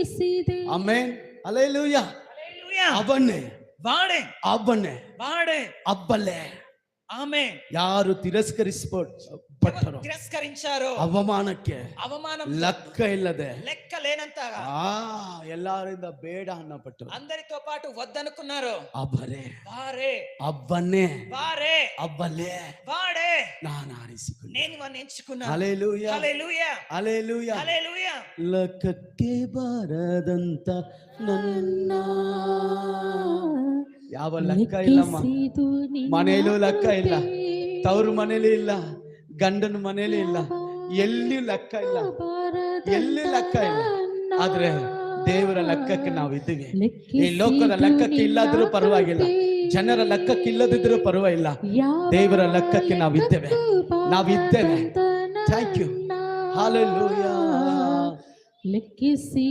ಲೆಕ್ಕಿಸಿದೆ. Amen, hallelujah. ಅವನೇ, వాడే ಅವನೇ, వాడే ಅಬ್ಬಲೆ. ఆమె ಯಾರು ತಿರಸ್ಕರಿಸಲ್ಪಟ್ಟರೋ, ತಿರಸ್ಕరించారో, ಅವಮಾನಕ್ಕೆ అవమానం ಲೆಕ್ಕ ಇಲ್ಲದೆ లెక్క లేనంతగా ಎಲ್ಲರಿಂದ ಬೇಡ ಅನ್ನಪಟ್ಟು అందరితో పాటు వద్దనుకున్నారు. ಅಬ್ಬರೇ, వారే ಅಬ್ಬನೇ, వారే ಅಬ್ಬಲೆ వాడే ನಾನು ಆರಿಸಿಕೊಂಡೆ. నేను వాడిని ఎంచుకున్నాను. ಹಲ್ಲೆಲೂಯಾ, హల్లెలూయా, ಹಲ್ಲೆಲೂಯಾ. హల్లెలూయా. ಲಕ್ಕಕ್ಕೆ ಬಾರದಂತ ನನ್ನ ಯಾವ ಲೆಕ್ಕ ಇಲ್ಲಮ್ಮ. ಲೆಕ್ಕಿಸಿದು ನಿನ್ನ ಮನೆಯಲ್ಲೂ ಲೆಕ್ಕ ಇಲ್ಲ, ಕೃಪೆ. ತವ್ರ ಮನೇಲಿ ಇಲ್ಲ, ಗಂಡನ ಮನೇಲಿ ಇಲ್ಲ, ಎಲ್ಲಿ ಲೆಕ್ಕ ಇಲ್ಲ, ಎಲ್ಲಿ ಲೆಕ್ಕ ಇಲ್ಲ. ಆದ್ರೆ ದೇವರ ಲೆಕ್ಕಕ್ಕೆ ನಾವಿದ್ದೀವಿ. ಈ ಲೋಕದ ಲೆಕ್ಕಕ್ಕೆ ಇಲ್ಲದ್ರೂ ಪರವಾಗಿಲ್ಲ, ಜನರ ಲೆಕ್ಕಕ್ಕೆ ಇಲ್ಲದಿದ್ರೂ ಪರವಾಗಿಲ್ಲ, ದೇವರ ಲೆಕ್ಕಕ್ಕೆ ನಾವಿದ್ದೇವೆ, ನಾವಿದ್ದೇವೆ. Thank you, hallelujah. ಲೆಕ್ಕಿಸಿ